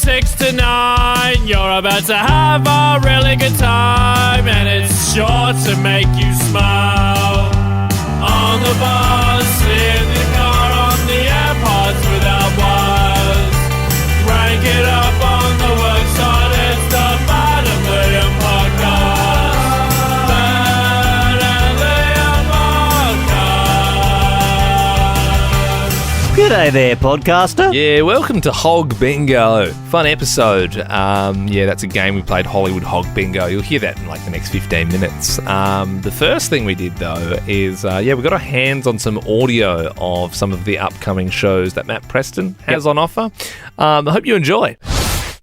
6 to 9. You're about to have a really good time, and it's sure to make you smile. On the bus, in the car, on the AirPods without wires. Rank it up on the worksite, it's the Matt and Liam podcast. Matt and Liam podcast. G'day there, podcaster. Yeah, welcome to Hog Bingo. Fun episode. That's a game we played, Hollywood Hog Bingo. You'll hear that in like the next 15 minutes. The first thing we did, though, is we got our hands on some audio of some of the upcoming shows that Matt Preston has on offer. I hope you enjoy.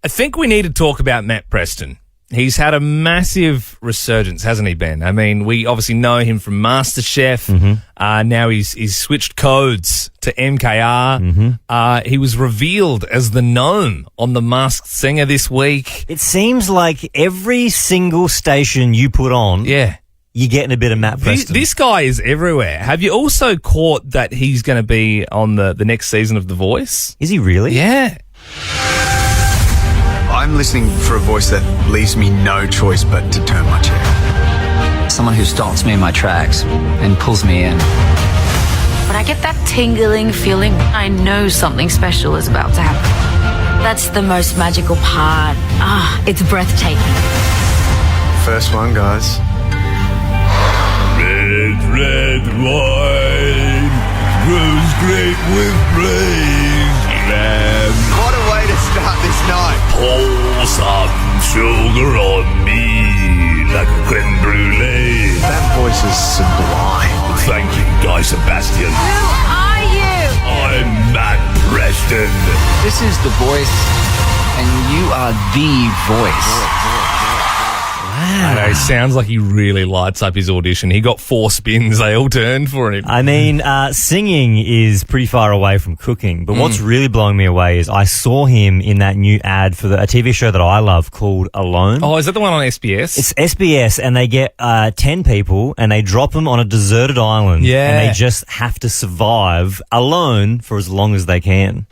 I think we need to talk about Matt Preston. He's had a massive resurgence, hasn't he, Ben? I mean, we obviously know him from MasterChef. Mm-hmm. Now he's switched codes to MKR. Mm-hmm. He was revealed as the gnome on The Masked Singer this week. It seems like every single station you put on, you're getting a bit of Matt Preston. This guy is everywhere. Have you also caught that he's going to be on the next season of The Voice? Is he really? Yeah. I'm listening for a voice that leaves me no choice but to turn my chair. Someone who stops me in my tracks and pulls me in. When I get that tingling feeling, I know something special is about to happen. That's the most magical part. It's breathtaking. First one, guys. Red wine grows great with brains. What a way to start this night. Pour some sugar on me like a creme brulee. That voice is sublime. Thank you, Guy Sebastian. Who are you? I'm Matt Preston. This is The Voice, and you are the voice. I know, sounds like he really lights up his audition. He got 4 spins. They all turned for him. I mean, singing is pretty far away from cooking, but what's really blowing me away is I saw him in that new ad for a TV show that I love called Alone. Oh, is that the one on SBS? It's SBS, and they get 10 people, and they drop them on a deserted island, and they just have to survive alone for as long as they can.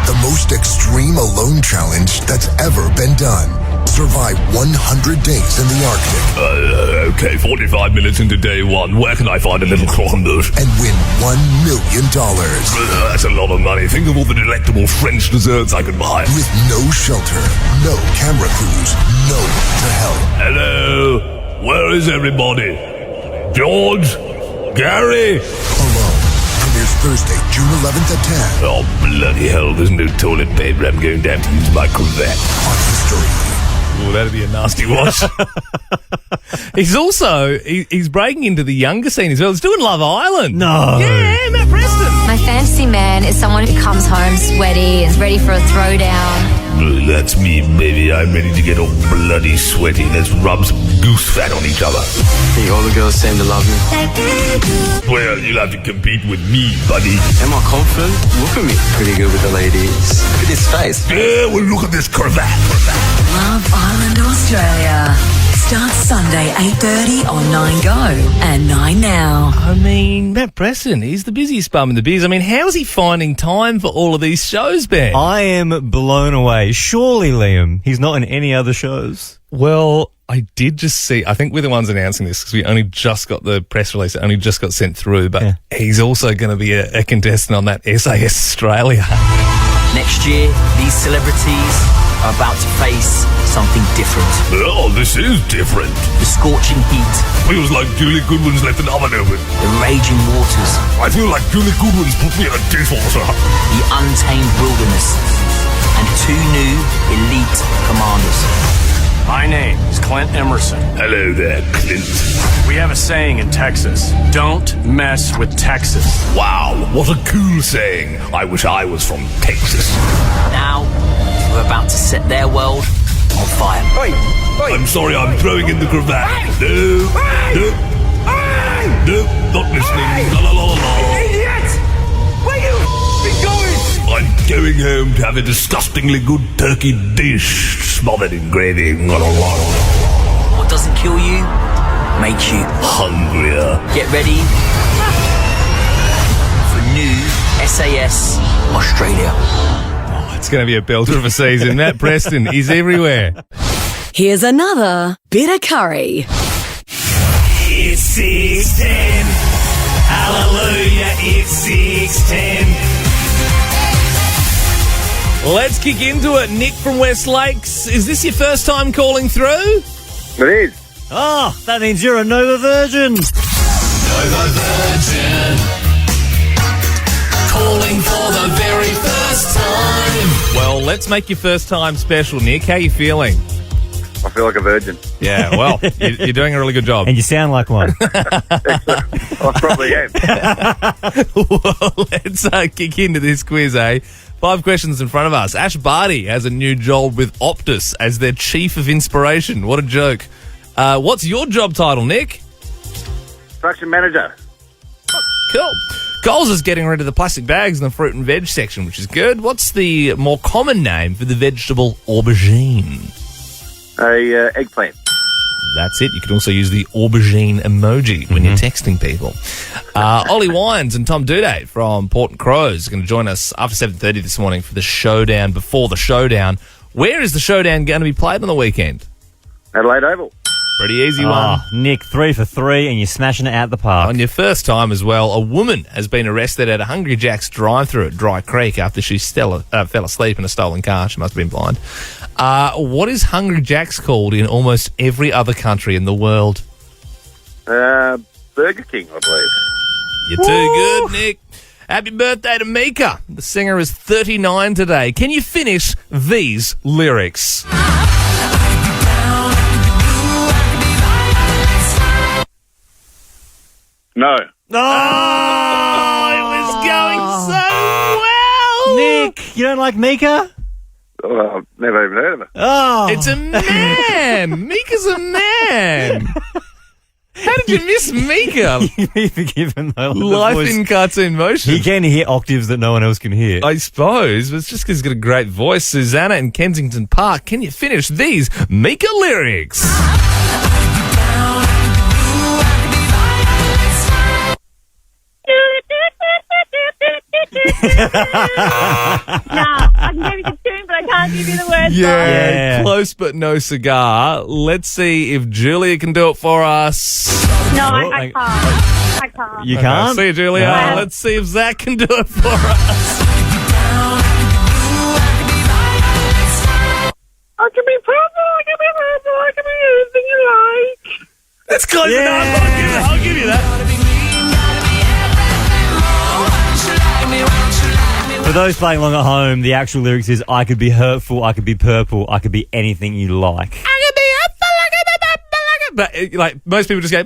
The most extreme alone challenge that's ever been done. Survive 100 days in the Arctic. Okay, 45 minutes into day 1. Where can I find a little croissant? And win $1 million. That's a lot of money. Think of all the delectable French desserts I could buy. With no shelter, no camera crews, no one to help. Hello? Where is everybody? George? Gary? Alone. Premieres Thursday, June 11th at 10. Oh, bloody hell. There's no toilet paper. I'm going to have to use my cravat. On History. Oh, that'd be a nasty watch. He's also, he's breaking into the younger scene as well. He's doing Love Island. No. Yeah, Matt Preston. My fantasy man is someone who comes home sweaty, is ready for a throwdown. That's me, baby. I'm ready to get all bloody sweaty. Let's rub some goose fat on each other. Hey, all the girls seem to love me. Well, you'll have to compete with me, buddy. Am I confident? Look at me. Pretty good with the ladies. Look at this face. Yeah, well, look at this cravat. Love Island Australia. Starts Sunday 8:30 on 9Go and 9Now. I mean, Matt Preston, he's the busiest bum in the biz. I mean, how is he finding time for all of these shows, Ben? I am blown away. Surely, Liam, he's not in any other shows. Well, I did just see, I think we're the ones announcing this because we only just got the press release. It only just got sent through, but he's also going to be a contestant on that SAS Australia. Next year, these celebrities are about to face something different. Oh, this is different. The scorching heat, Feels like Julie Goodwin's left an oven open. the raging waters, I feel like Julie Goodwin's put me in a dishwasher. the untamed wilderness, and 2 new elite commanders. My name is Clint Emerson. Hello there, Clint. We have a saying in Texas, don't mess with Texas. Wow, what a cool saying. I wish I was from Texas. Now, we're about to set their world on fire. I'm sorry, I'm throwing in the cravat. No, not listening. La la la la. Idiot! Where you going? I'm going home to have a disgustingly good turkey dish smothered in gravy. What doesn't kill you makes you Hungrier. get ready for new SAS Australia. Oh, It's going to be a belter of a season. Matt Preston is everywhere. Here's another bit of curry. It's 6:10. Hallelujah, it's 6:10. Let's kick into it. Nick from West Lakes, is this your first time calling through? It is. Oh, that means you're a Nova Virgin. Nova Virgin. Calling for the very first time. Well, let's make your first time special, Nick. How you feeling? I feel like a virgin. Yeah, well, you're doing a really good job. And you sound like one. I probably am. Well, let's kick into this quiz, eh? 5 questions in front of us. Ash Barty has a new job with Optus as their chief of inspiration. What a joke. What's your job title, Nick? Production manager. Cool. Coles is getting rid of the plastic bags in the fruit and veg section, which is good. What's the more common name for the vegetable aubergine? Eggplant. That's it. You can also use the aubergine emoji when you're texting people. Ollie Wines and Tom Duday from Port and Crows are going to join us after 7:30 this morning for the showdown before the showdown. Where is the showdown going to be played on the weekend? Adelaide Oval. Pretty easy one. Nick, 3 for 3, and you're smashing it out the park. On your first time as well, a woman has been arrested at a Hungry Jack's drive-thru at Dry Creek after she fell asleep in a stolen car. She must have been blind. What is Hungry Jack's called in almost every other country in the world? Burger King, I believe. You're too good, Nick. Happy birthday to MIKA. The singer is 39 today. Can you finish these lyrics? No. Oh, it was going so well. Nick, you don't like Mika? Oh, I've never even heard of it. Oh. It's a man. Mika's a man. How did you miss Mika? Be forgiven, though. Life in cartoon motion. He can hear octaves that no one else can hear. I suppose, but it's just because he's got a great voice. Susanna in Kensington Park, can you finish these Mika lyrics? I can give you the tune, but I can't give you the words. Yeah, close but no cigar. Let's see if Julia can do it for us. No, I can't. I can't. You can't? See you, Julia. No. Let's see if Zach can do it for us. I can be purple, I can be purple, I can be anything you like. That's close enough. I'll give you that. For those playing along at home, the actual lyrics is, I could be hurtful, I could be purple, I could be anything you like. I can be but like most people just go.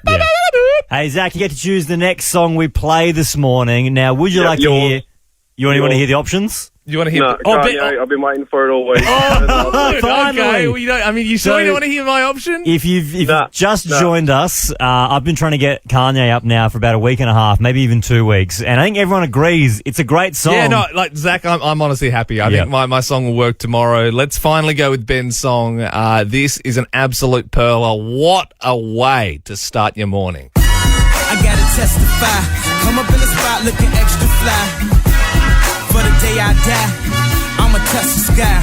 Yeah. Hey, Zach, you get to choose the next song we play this morning. Now, would you like to hear... You want to hear the options? You want to hear? No, I've been waiting for it all week. Finally. Okay. Well, you sure you don't want to hear my option? If you've just joined us, I've been trying to get Kanye up now for about a week and a half, maybe even 2 weeks, and I think everyone agrees it's a great song. Yeah, no, like Zach, I'm honestly happy. I think my song will work tomorrow. Let's finally go with Ben's song. This is an absolute perler. What a way to start your morning. I gotta testify. Come up in the spot looking extra fly. For the day I die, I'ma touch the sky.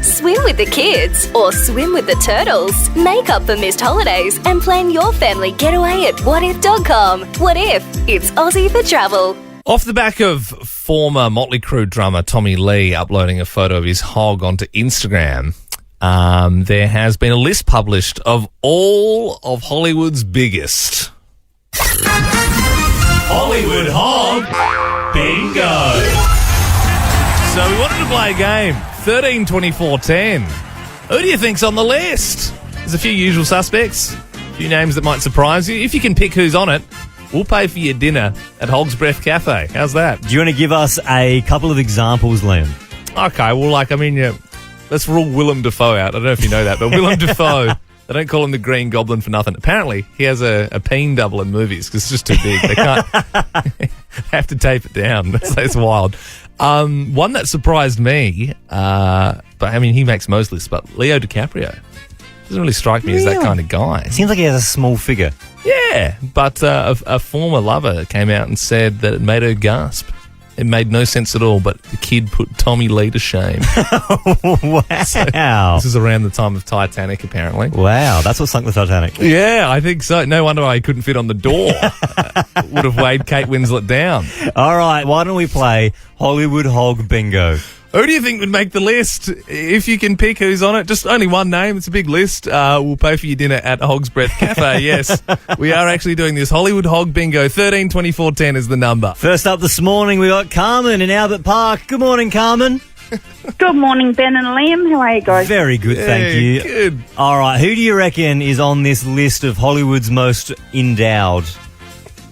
Swim with the kids or swim with the turtles. Make up for missed holidays and plan your family getaway at whatif.com. What if? It's Aussie for travel. Off the back of former Motley Crue drummer Tommy Lee uploading a photo of his hog onto Instagram, there has been a list published of all of Hollywood's biggest. Hollywood Hog Bingo. So we wanted to play a game. 13, 24, 10. Who do you think's on the list? There's a few usual suspects, a few names that might surprise you. If you can pick who's on it, we'll pay for your dinner at Hog's Breath Cafe. How's that? Do you want to give us a couple of examples, Liam? Okay, well, let's rule Willem Dafoe out. I don't know if you know that, but Willem Dafoe, they don't call him the Green Goblin for nothing. Apparently, he has a peen double in movies because it's just too big. They can't have to tape it down. It's wild. One that surprised me, but I mean, he makes most lists, but Leo DiCaprio doesn't really strike me as that kind of guy. Seems like he has a small figure. Yeah, but a former lover came out and said that it made her gasp It made no sense at all, but the kid put Tommy Lee to shame. Wow. This is around the time of Titanic, apparently. Wow, that's what sunk the Titanic. Yeah, I think so. No wonder why he couldn't fit on the door. Would have weighed Kate Winslet down. All right, why don't we play Hollywood Hog Bingo? Who do you think would make the list? If you can pick who's on it, just only one name. It's a big list. We'll pay for your dinner at Hog's Breath Cafe. Yes, we are actually doing this. Hollywood Hog Bingo. 13 24 10 is the number. First up this morning, we got Carmen in Albert Park. Good morning, Carmen. Good morning, Ben and Liam. How are you guys? Very good, thank you. Good. All right, who do you reckon is on this list of Hollywood's most endowed?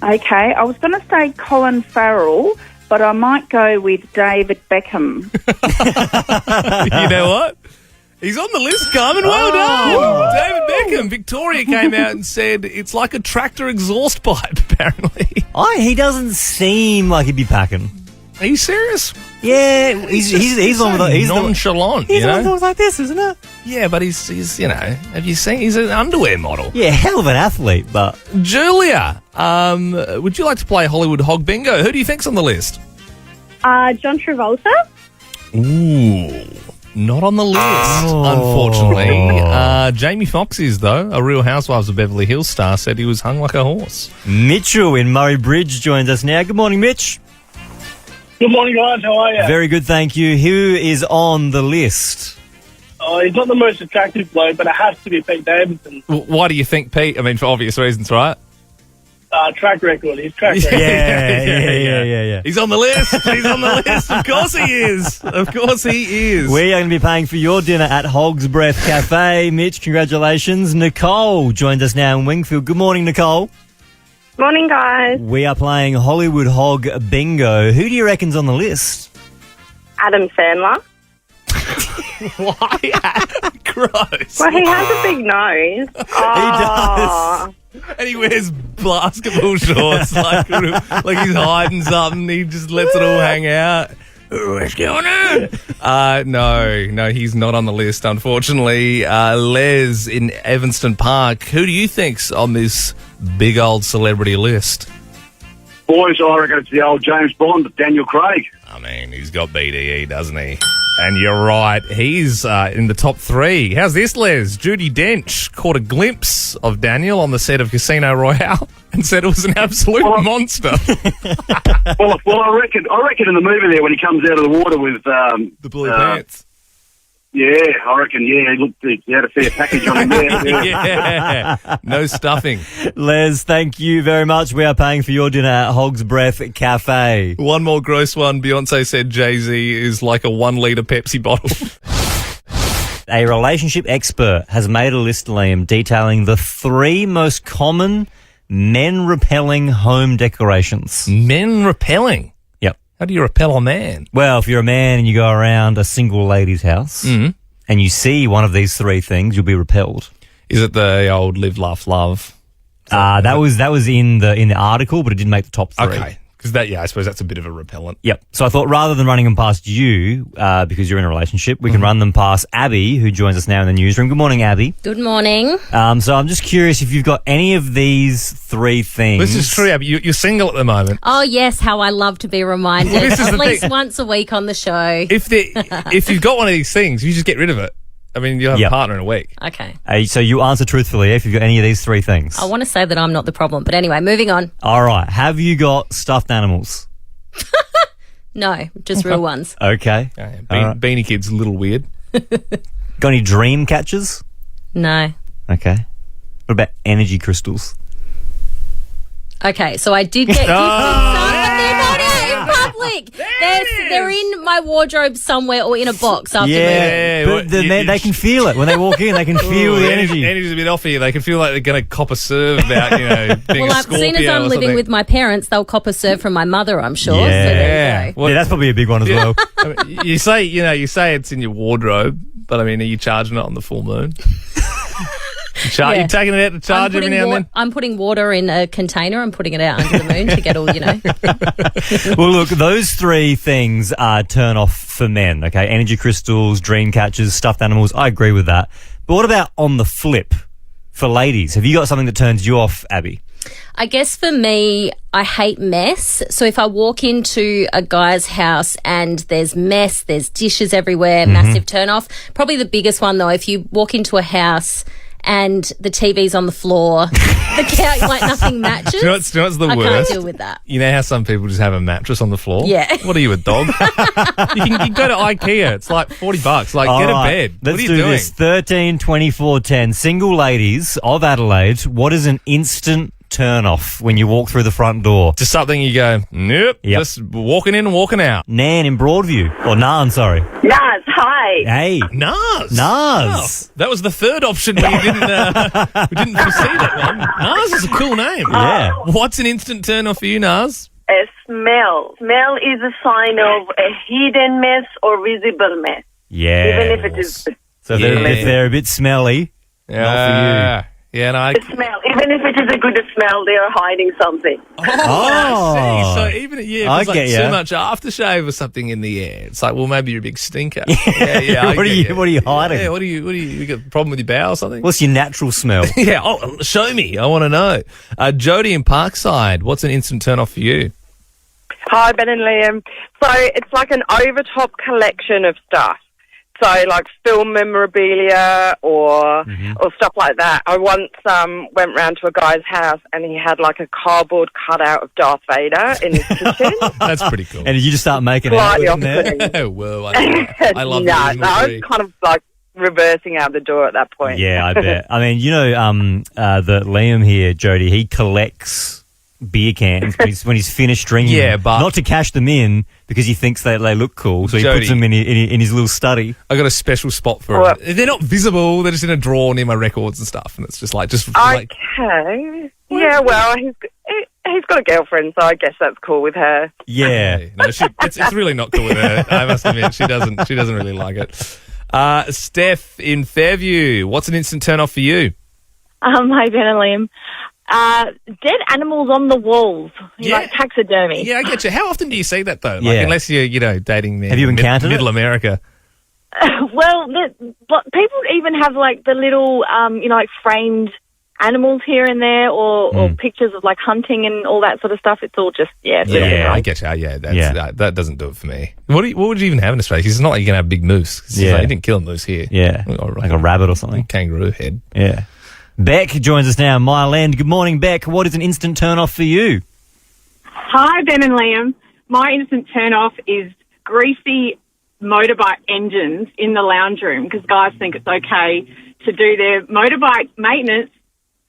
Okay, I was going to say Colin Farrell, but I might go with David Beckham. You know what? He's on the list, Carmen. Well done. David Beckham. Victoria came out and said it's like a tractor exhaust pipe, apparently. He doesn't seem like he'd be packing. Are you serious? Yeah, he's on with he's nonchalant. He's you know? on things like this, isn't it? Yeah, but he's you know, have you seen? He's an underwear model. Yeah, hell of an athlete. But Julia, would you like to play Hollywood Hog Bingo? Who do you think's on the list? John Travolta. Ooh, not on the list, unfortunately. Jamie Foxx is, though. A Real Housewives of Beverly Hills star said he was hung like a horse. Mitchell in Murray Bridge joins us now. Good morning, Mitch. Good morning, guys. How are you? Very good, thank you. Who is on the list? He's not the most attractive bloke, but it has to be Pete Davidson. Why do you think Pete? I mean, for obvious reasons, right? Track record. His track record. Yeah. He's on the list. He's on the list. Of course he is. Of course he is. We are going to be paying for your dinner at Hog's Breath Cafe. Mitch, congratulations. Nicole joins us now in Wingfield. Good morning, Nicole. Morning, guys. We are playing Hollywood Hog Bingo. Who do you reckon's on the list? Adam Sandler. Why? Gross. Well, he has a big nose. He does. And he wears basketball shorts like he's hiding something. He just lets it all hang out. What's going on? No, he's not on the list, unfortunately. Les in Evanston Park. Who do you think's on this big old celebrity list? Boys, I reckon it's the old James Bond, Daniel Craig. I mean, he's got BDE, doesn't he? And you're right. He's in the top 3. How's this, Les? Judi Dench caught a glimpse of Daniel on the set of Casino Royale and said it was an absolute monster. well, I reckon in the movie there when he comes out of the water with the blue pants. Yeah, I reckon. Yeah, he had a fair package on him there. Yeah, no stuffing. Les, thank you very much. We are paying for your dinner at Hog's Breath Cafe. One more gross one. Beyonce said Jay-Z is like a 1 litre Pepsi bottle. A relationship expert has made a list, Liam, detailing the 3 most common men-repelling home decorations. Men repelling? Yep. How do you repel a man? Well, if you're a man and you go around a single lady's house and you see one of these 3 things, you'll be repelled. Is it the old live, laugh, love? That was in the article, but it didn't make the top 3. Okay. Because I suppose that's a bit of a repellent. Yep. So I thought rather than running them past you, because you're in a relationship, we can run them past Abby, who joins us now in the newsroom. Good morning, Abby. Good morning. So I'm just curious if you've got any of these 3 things. This is true, Abby. You're single at the moment. Oh, yes, how I love to be reminded at least once a week on the show. If you've got one of these things, you just get rid of it. I mean, you'll have a partner in a week. Okay. So you answer truthfully if you've got any of these 3 things. I want to say that I'm not the problem, but anyway, moving on. All right. Have you got stuffed animals? No, just real ones. Okay. Beanie Kid's a little weird. Got any dream catchers? No. Okay. What about energy crystals? Okay, so I did get gifted some, but they're not out in public. They're in my wardrobe somewhere or in a box after moving. But they can feel it when they walk in. They can feel the energy. Energy's a bit off here. They can feel like they're going to cop a serve about, being well, a I've Scorpio seen as I'm or living something. with my parents, they'll cop a serve from my mother, I'm sure. Yeah. So there you go. Yeah, that's probably a big one as well. I mean, you say it's in your wardrobe, but I mean, are you charging it on the full moon? You're taking it out to charge every now and then? I'm putting water in a container and putting it out under the moon to get all, Well, look, those 3 things are turn off for men, okay? Energy crystals, dream catchers, stuffed animals. I agree with that. But what about on the flip for ladies? Have you got something that turns you off, Abby? I guess for me, I hate mess. So if I walk into a guy's house and there's mess, there's dishes everywhere, massive turn off. Probably the biggest one though, if you walk into a house and the TV's on the floor, the couch, like nothing matches. Do you know what's the worst? I can't deal with that. You know how some people just have a mattress on the floor? Yeah. What are you, a dog? you can go to IKEA. It's like $40. Like, get a bed. Let's what are you do doing? this. 13, 24, 10. Single ladies of Adelaide, what is an instant turn off when you walk through the front door? Just something you go, nope, just walking in and walking out. Nan in Broadview. Or Nan, sorry. Naz, hi. Hey. Naz. Naz. Oh, that was the third option we didn't foresee that one. Naz is a cool name. Yeah. What's an instant turn off for you, Naz? A smell. Smell is a sign of a hidden mess or visible mess. Yeah. Even if it is So if they're a bit smelly, not Yeah, no, a smell. Even if it is a good smell, they are hiding something. I see. So even if I there's like get ya. too much aftershave or something in the air, it's like, well, maybe you're a big stinker. Yeah. What are you hiding? Yeah, what are you got a problem with your bowel or something? What's your natural smell? Yeah, show me. I want to know. Jody in Parkside, what's an instant turn off for you? Hi, Ben and Liam. So it's like an over-top collection of stuff. So like film memorabilia or stuff like that. I once went round to a guy's house and he had like a cardboard cutout of Darth Vader in his kitchen. That's pretty cool. And did you just start making Slightly out with him there? off-putting. Whoa, I love that. No, I was kind of like reversing out the door at that point. Yeah, I bet. I mean, you know, that Liam here, Jody, he collects beer cans when he's finished drinking them. but not to cash them in because he thinks they look cool, so he Jody, puts them in his little study. I got a special spot for them. They're not visible. They're just in a drawer near my records and stuff, and it's just like Okay. Yeah, well, he's got a girlfriend, so I guess that's cool with her. Yeah. No, it's really not cool with her. I must admit, she doesn't really like it. Steph in Fairview, what's an instant turn off for you? Hi, Ben and Liam. Dead animals on the walls, like taxidermy. Yeah, I get you. How often do you see that though? Like, Yeah. unless you're dating Have you encountered it? Middle America. Well, but people even have like the little, like framed animals here and there, or pictures of like hunting and all that sort of stuff. It's all just I get you. That doesn't do it for me. What would you even have in Australia? 'Cause it's not like you're gonna have a big moose. Yeah. Like, you didn't kill a moose here. Yeah. Like a rabbit or something. Kangaroo head. Yeah. Beck joins us now, Mile End. Good morning, Beck. What is an instant turn off for you? Hi, Ben and Liam. My instant turn off is greasy motorbike engines in the lounge room because guys think it's okay to do their motorbike maintenance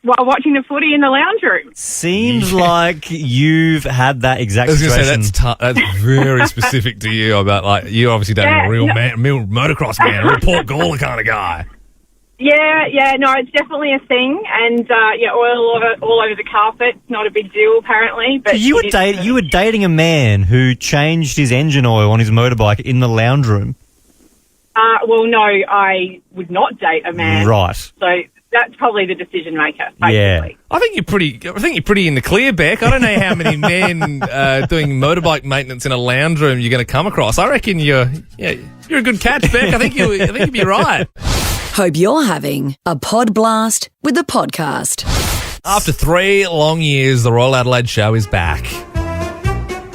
while watching the footy in the lounge room. Seems like you've had that exact I was going to situation. say, that's very specific to you about, like, you obviously dating a real motocross man, a real Port Gawler kind of guy. Yeah, no, it's definitely a thing, and oil all over the carpet. It's not a big deal, apparently. But you were dating a man who changed his engine oil on his motorbike in the lounge room. Well, no, I would not date a man. Right. So that's probably the decision maker. Basically. Yeah. I think you're pretty in the clear, Beck. I don't know how many men doing motorbike maintenance in a lounge room you're going to come across. I reckon you're a good catch, Beck. I think you'd be right. Hope you're having a pod blast with the podcast. After 3 long years, the Royal Adelaide Show is back.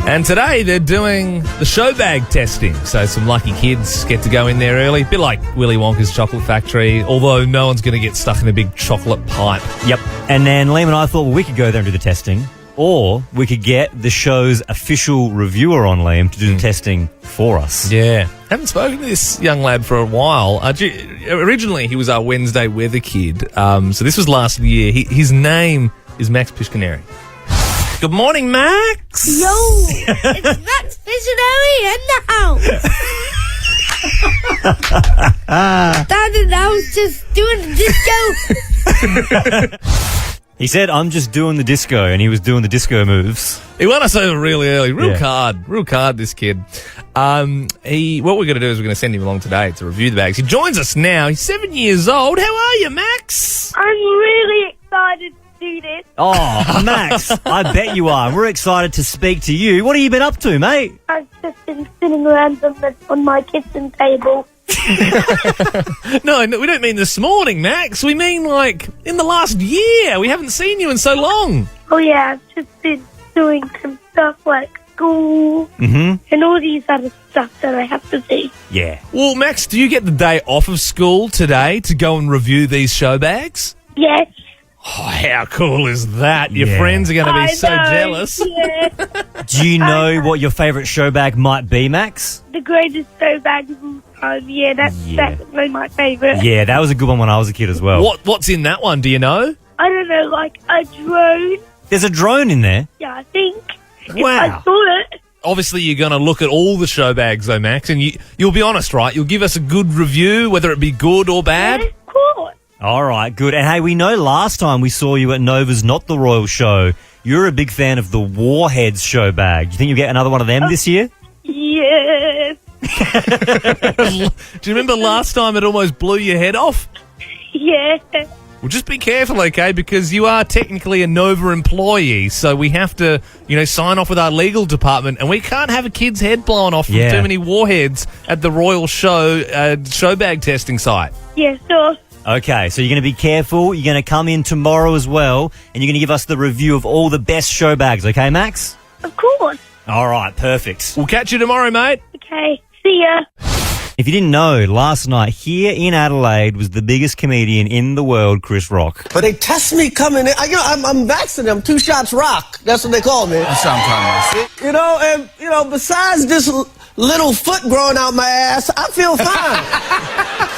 And today they're doing the show bag testing. So some lucky kids get to go in there early. A bit like Willy Wonka's Chocolate Factory, although no one's going to get stuck in a big chocolate pipe. Yep. And then Liam and I thought, well, we could go there and do the testing. Or we could get the show's official reviewer on, Liam, to do the testing for us. Yeah. Haven't spoken to this young lad for a while. Originally, he was our Wednesday weather kid. So this was last year. His name is Max Pishkaneri. Good morning, Max. Yo, it's Max Pishkaneri in the house. Daddy, I was just doing the disco. He said, I'm just doing the disco, and he was doing the disco moves. He won us over really early. Real card, this kid. What we're going to do is we're going to send him along today to review the bags. He joins us now. He's 7 years old. How are you, Max? I'm really excited to do this. Oh, Max, I bet you are. We're excited to speak to you. What have you been up to, mate? I've just been sitting around on my kitchen table No, we don't mean this morning, Max. We mean, like, in the last year. We haven't seen you in so long. Oh, yeah, I've just been doing some stuff like school and all these other stuff that I have to do. Yeah. Well, Max, do you get the day off of school today to go and review these show bags? Yes. Oh, how cool is that? Your Yeah. friends are going to be so know, jealous. Yeah. Do you know what your favourite show bag might be, Max? The greatest show bag of all time. Yeah, that's definitely my favourite. Yeah, that was a good one when I was a kid as well. What's in that one? Do you know? I don't know, like a drone. There's a drone in there. Yeah, I think. Wow. I saw it. Obviously, you're going to look at all the show bags, though, Max, and you'll be honest, right? You'll give us a good review, whether it be good or bad. Yeah, of course. All right, good. And hey, we know last time we saw you at Nova's Not the Royal show, you're a big fan of the Warheads show bag. Do you think you'll get another one of them this year? Yes. Do you remember last time it almost blew your head off? Yeah. Well, just be careful, okay, because you are technically a Nova employee, so we have to, sign off with our legal department, and we can't have a kid's head blown off from too many warheads at the Royal Show bag testing site. Yeah, sure. Okay, so you're going to be careful. You're going to come in tomorrow as well, and you're going to give us the review of all the best show bags, okay, Max? Of course. All right, perfect. We'll catch you tomorrow, mate. Okay, see ya. If you didn't know, last night here in Adelaide was the biggest comedian in the world, Chris Rock. But they test me coming in. I'm vaccinated. I'm 2 shots rock. That's what they call me. That's what I'm talking about. And, besides this little foot growing out my ass, I feel fine.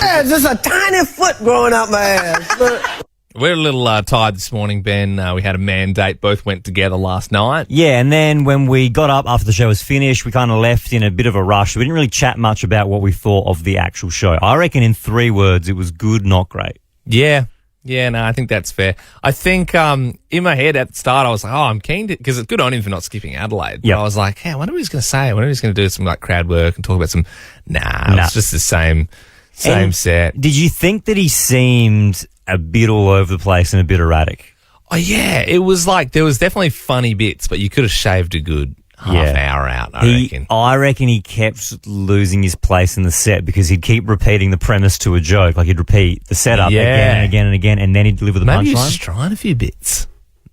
Yeah, just a tiny foot growing out my ass. But we're a little tired this morning, Ben. We had a mandate. Both went together last night. Yeah, and then when we got up after the show was finished, we kind of left in a bit of a rush. We didn't really chat much about what we thought of the actual show. I reckon in 3 words, it was good, not great. Yeah. Yeah, no, I think that's fair. I think in my head at the start, I was like, I'm keen to, because it's good on him for not skipping Adelaide. But I was like, hey, I wonder what he's going to say. I wonder if he's going to do some like crowd work and talk about some, it's just the same set. Did you think that he seemed a bit all over the place and a bit erratic? Oh, yeah. It was like, there was definitely funny bits, but you could have shaved a good half hour out, I reckon he kept losing his place in the set because he'd keep repeating the premise to a joke. Like he'd repeat the setup again and again and again, and then he'd deliver the punchline. Maybe he's just trying a few bits.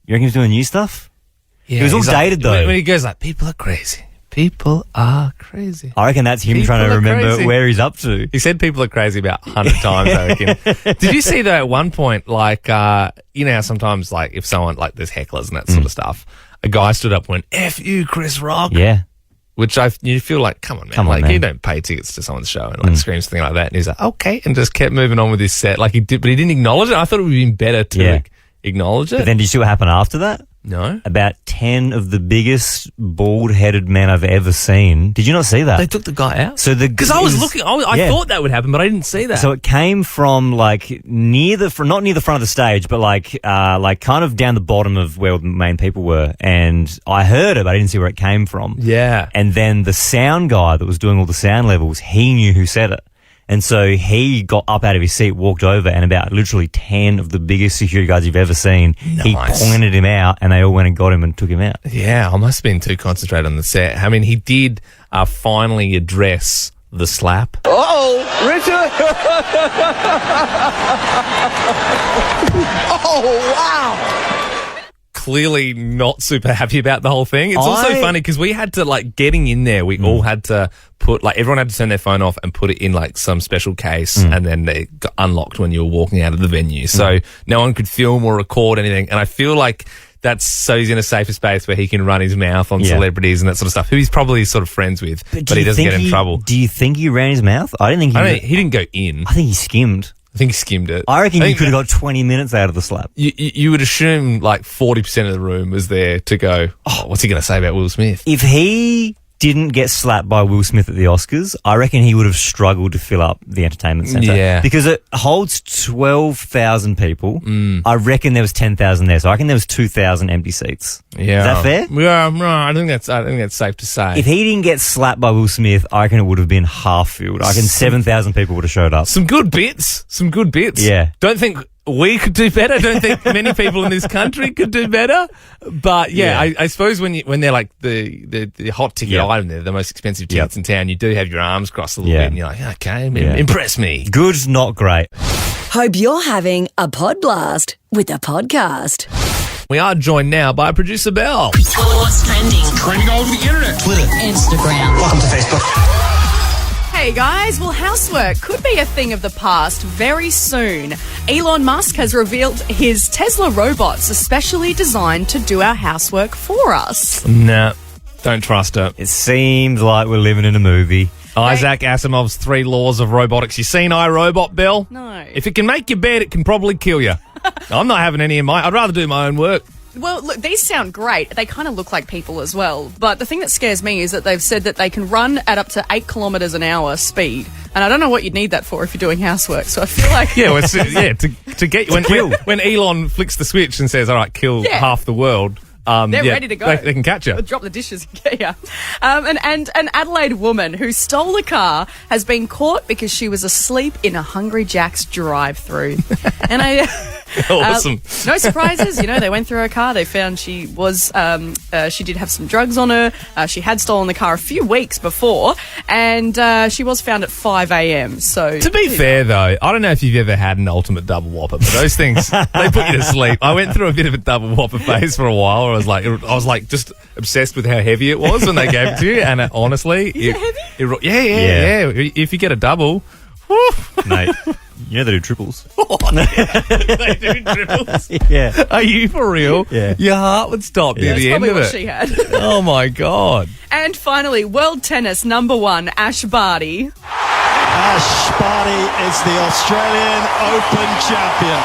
You reckon he was doing new stuff? Yeah. He was all dated, though. When he goes like, people are crazy. People are crazy. I reckon that's him trying to remember where he's up to. He said people are crazy about 100 times, I reckon. Did you see that at one point, like, how sometimes, like, if someone, like, there's hecklers and that sort of stuff, a guy stood up and went, F you, Chris Rock. Yeah. Which you feel like, come on, man. You don't pay tickets to someone's show and, like, screams something like that. And he's like, okay. And just kept moving on with his set. Like, he did, but he didn't acknowledge it. I thought it would have been better to acknowledge it. But then did you see what happened after that? No. About 10 of the biggest bald-headed men I've ever seen. Did you not see that? They took the guy out? Because I was looking, I thought that would happen, but I didn't see that. So it came from, like, not near the front of the stage, but, like kind of down the bottom of where the main people were. And I heard it, but I didn't see where it came from. Yeah. And then the sound guy that was doing all the sound levels, he knew who said it. And so he got up out of his seat, walked over, and about literally 10 of the biggest security guards you've ever seen, he pointed him out, and they all went and got him and took him out. Yeah, I must have been too concentrated on the set. I mean, he did finally address the slap. uh-oh, Richard. Oh, wow. Clearly not super happy about the whole thing. It's also funny because we had to, like, getting in there, we all had to put, like, everyone had to turn their phone off and put it in, like, some special case, and then they got unlocked when you were walking out of the venue. So no one could film or record anything. And I feel like that's so he's in a safer space where he can run his mouth on celebrities and that sort of stuff, who he's probably sort of friends with, but he doesn't get in trouble. Do you think he ran his mouth? I didn't think he didn't go in. I think he skimmed. I think he skimmed it. I reckon you could have got 20 minutes out of the slap. You would assume like 40% of the room was there to go, what's he going to say about Will Smith? If he didn't get slapped by Will Smith at the Oscars, I reckon he would have struggled to fill up the entertainment centre. Yeah. Because it holds 12,000 people. I reckon there was 10,000 there. So I reckon there was 2,000 empty seats. Yeah. Is that fair? Yeah, no, I think that's safe to say. If he didn't get slapped by Will Smith, I reckon it would have been half filled. I reckon 7,000 people would have showed up. Some good bits. Yeah. Don't think we could do better. I don't think many people in this country could do better. But I suppose when they're like the hot ticket item, they're the most expensive tickets in town. You do have your arms crossed a little bit, and you're like, okay, impress me. Good, not great. Hope you're having a pod blast with the podcast. We are joined now by producer Belle. What's trending? Trending all over the internet. Twitter. Instagram. Welcome to Facebook. Hey guys, well, housework could be a thing of the past very soon. Elon Musk has revealed his Tesla robots are specially designed to do our housework for us. Nah, don't trust it. It seems like we're living in a movie. Isaac Asimov's 3 laws of robotics. You seen iRobot, Belle? No. If it can make your bed, it can probably kill you. I'm not having any of mine. I'd rather do my own work. Well, look, these sound great. They kind of look like people as well. But the thing that scares me is that they've said that they can run at up to 8 kilometres an hour speed. And I don't know what you'd need that for if you're doing housework. So I feel like... to get when Elon flicks the switch and says, all right, kill half the world... They're ready to go. They can catch you. Drop the dishes and get you. And an Adelaide woman who stole a car has been caught because she was asleep in a Hungry Jack's drive-through. And awesome. No surprises. They went through her car. They found she was she did have some drugs on her. She had stolen the car a few weeks before, and she was found at 5 a.m. So to be fair, though, I don't know if you've ever had an ultimate double whopper, but those things they put you to sleep. I went through a bit of a double whopper phase for a while. I was like just obsessed with how heavy it was when they gave it to you, and honestly, is it heavy? Yeah. If you get a double, whew. Mate, you know they do triples. They do triples. Yeah. Are you for real? Yeah. Your heart would stop near the end of it. That's probably what she had. Oh my God. And finally, world tennis number 1, Ash Barty. Ash Barty is the Australian Open champion.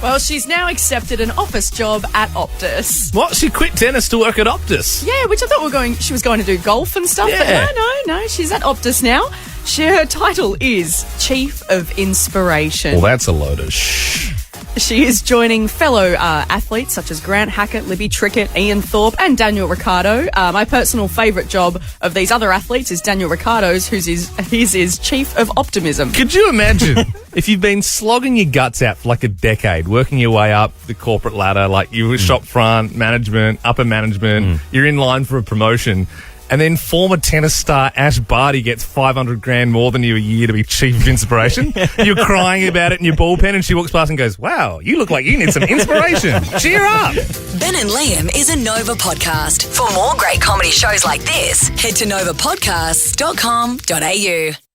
Well, she's now accepted an office job at Optus. What? She quit tennis to work at Optus? Yeah, which I thought she was going to do golf and stuff. Yeah. But no, she's at Optus now. Her title is Chief of Inspiration. Well, that's a load of shh. She is joining fellow athletes such as Grant Hackett, Libby Trickett, Ian Thorpe and Daniel Ricciardo. My personal favourite job of these other athletes is Daniel Ricciardo's, his is Chief of Optimism. Could you imagine if you've been slogging your guts out for like a decade, working your way up the corporate ladder, like you were shop front, management, upper management, you're in line for a promotion, and then former tennis star Ash Barty gets $500,000 more than you a year to be Chief of Inspiration. You're crying about it in your bullpen, and she walks past and goes, wow, you look like you need some inspiration. Cheer up. Ben and Liam is a Nova podcast. For more great comedy shows like this, head to novapodcasts.com.au.